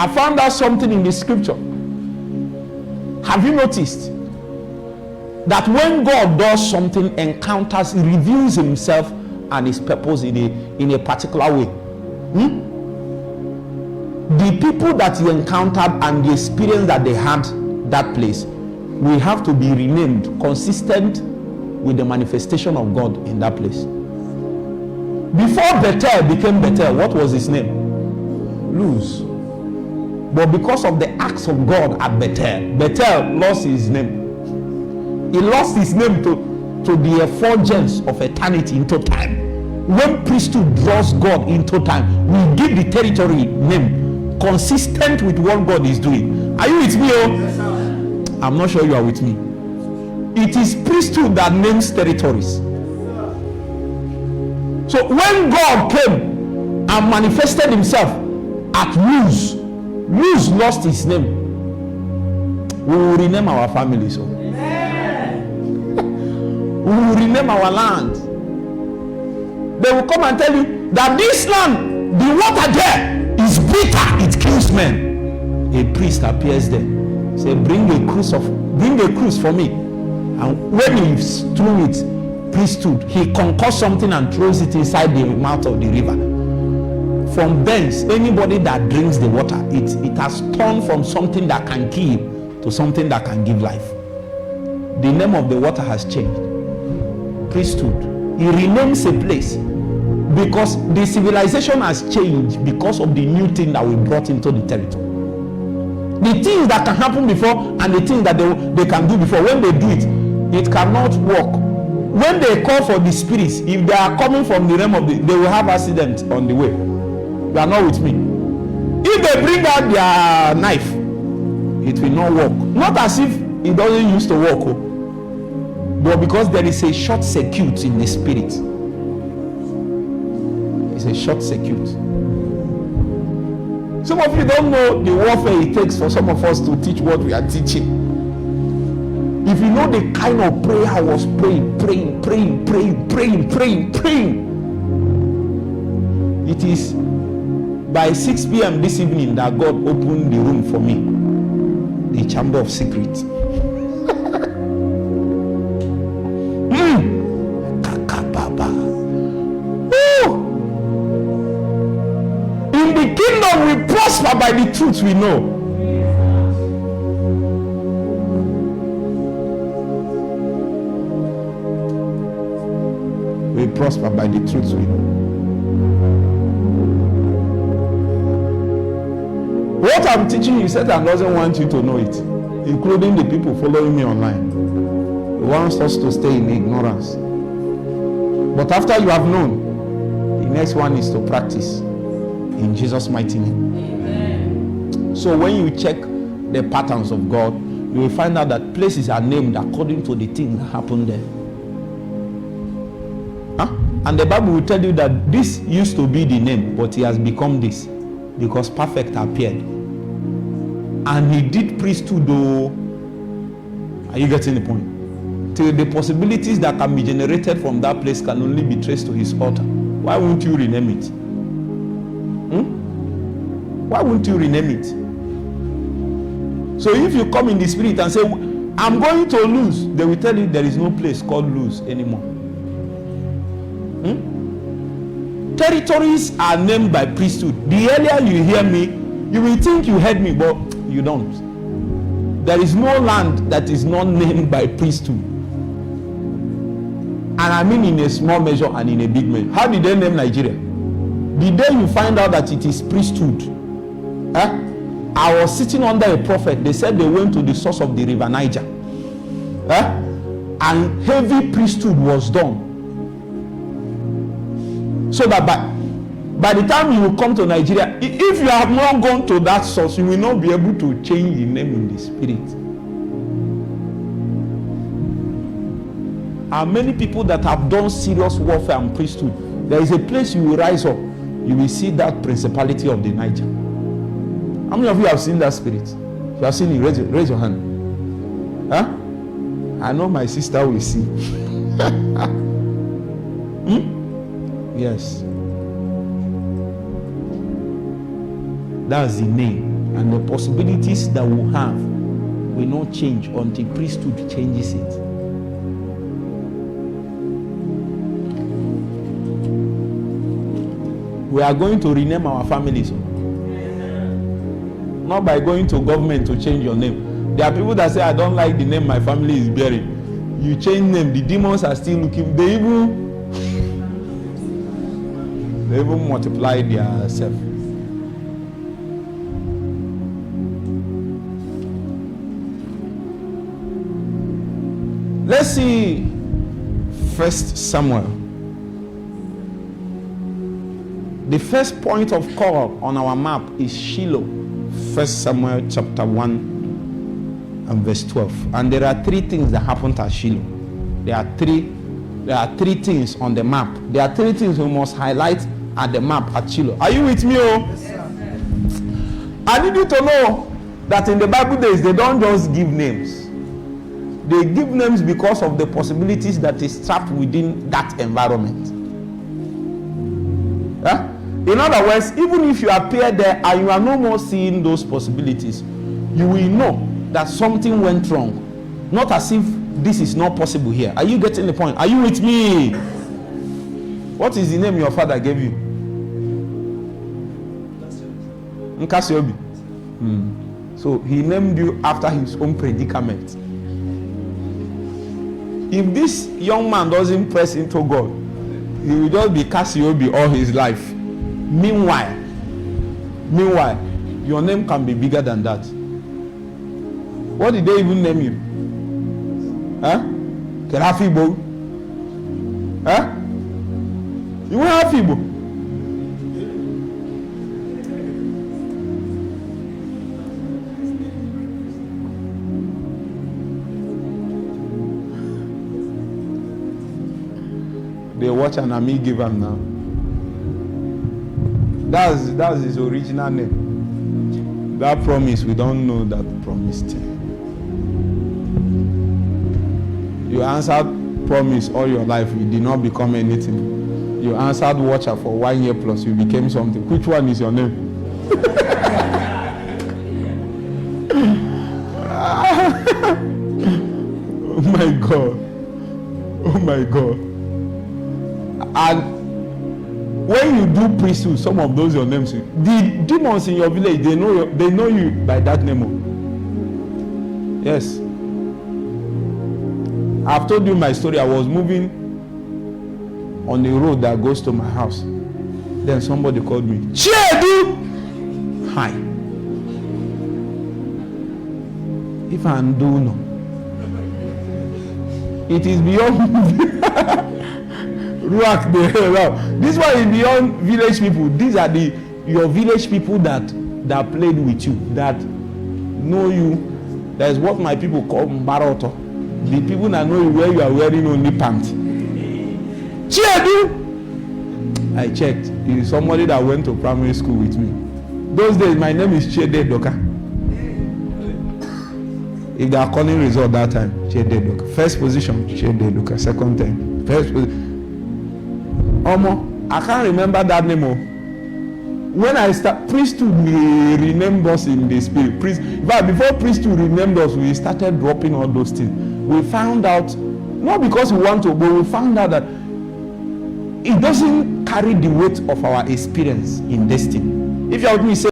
I found out something in the scripture. Have you noticed that when God does something, encounters, he reveals himself and his purpose in a particular way? The people that he encountered and the experience that they had that place will have to be renamed consistent with the manifestation of God in that place. Before Bethel became Bethel, what was his name? Luz. But because of the acts of God at Bethel, Bethel lost his name. He lost his name to the effulgence of eternity into time. When priesthood draws God into time, we give the territory name consistent with what God is doing. Are you with me? I'm not sure you are with me. It is priesthood that names territories. So when God came and manifested himself at Luz, Luz lost his name. We will rename our families. We will rename our land. They will come and tell you that this land, the water there is bitter, it kills men. A priest appears there. Say, bring a cruse for me. And when he's through it, priesthood, he concocts something and throws it inside the mouth of the river. From thence, anybody that drinks the water, it has turned from something that can kill to something that can give life. The name of the water has changed. Priesthood. He renames a place because the civilization has changed because of the new thing that we brought into the territory. The things that can happen before and the things that they can do before, when they do it, it cannot work. When they call for the spirits, if they are coming from the realm of they will have accidents on the way. You are not with me. If they bring out their knife, it will not work. Not as if it doesn't used to work, but because there is a short circuit in the spirit. It's a short circuit. Some of you don't know the warfare it takes for some of us to teach what we are teaching. If you know the kind of prayer I was praying, it is by 6 p.m. this evening that God opened the room for me, the chamber of secrets. In the kingdom we prosper by the truth we know. We prosper by the truth we know. What I'm teaching you, Satan doesn't want you to know it, including the people following me online. He wants us to stay in ignorance. But after you have known, the next one is to practice in Jesus' mighty name. Amen. So when you check the patterns of God, you will find out that places are named according to the thing that happened there. And the Bible will tell you that this used to be the name, but it has become this because perfect appeared. And he did priesthood though. Are you getting the point? Till the possibilities that can be generated from that place can only be traced to his altar. Why won't you rename it? Why won't you rename it? So if you come in the spirit and say, I'm going to lose, they will tell you there is no place called lose anymore. Territories are named by priesthood. The earlier you hear me, you will think you heard me, but you don't. There is no land that is not named by priesthood. And I mean in a small measure and in a big measure. How did they name Nigeria? The day you find out that it is priesthood. I was sitting under a prophet. They said they went to the source of the river Niger. And heavy priesthood was done. So that by the time you will come to Nigeria, if you have not gone to that source, you will not be able to change the name in the spirit. And many people that have done serious warfare and priesthood, there is a place you will rise up, you will see that principality of the Niger. How many of you have seen that spirit? If you have seen it, raise your hand. I know my sister will see. Yes. That's the name. And the possibilities that we have will not change until priesthood changes it. We are going to rename our families. Not by going to government to change your name. There are people that say, I don't like the name my family is bearing. You change name, the demons are still looking. They even multiply their self. Let's see 1 Samuel. The first point of call on our map is Shiloh. 1 Samuel chapter 1 and verse 12. And there are three things that happened at Shiloh. There are three things on the map. There are three things we must highlight at the map at Shiloh. Are you with me? Yes, I need you to know that in the Bible days, they don't just give names. They give names because of the possibilities that is trapped within that environment. Yeah? In other words, even if you appear there and you are no more seeing those possibilities, you will know that something went wrong. Not as if this is not possible here. Are you getting the point? Are you with me? What is the name your father gave you? Nkasiobi. So he named you after his own predicament. If this young man doesn't press into God, he will just be Cassiobi all his life. Meanwhile, your name can be bigger than that. What did they even name you? Huh? Kerafibo? Huh? You were Hafibo? They watch and Ami give him now. That's his original name. That promise, we don't know that promise. You answered promise all your life, you did not become anything. You answered watcher for 1 year plus, you became something. Which one is your name? Oh my God. Oh my God. And when you do priesthood, some of those your names, the demons in your village, they know you by that name. Yes. I've told you my story. I was moving on the road that goes to my house. Then somebody called me. Edu! Hi. If I do no. It is beyond this one is beyond village people. These are your village people that played with you, that know you. That is what my people call Mbaroto. The people that know you where you are wearing only pants. Edu! I checked. It is somebody that went to primary school with me. Those days, my name is Chede Doka. If they are calling result that time, Chede Doka. First position, Chede Doka. Second time, first position. I can't remember that name. When I start, priesthood renamed us in the spirit. But before priesthood renamed us, we started dropping all those things. We found out, not because we want to, but we found out that it doesn't carry the weight of our experience in destiny. If you are with me, say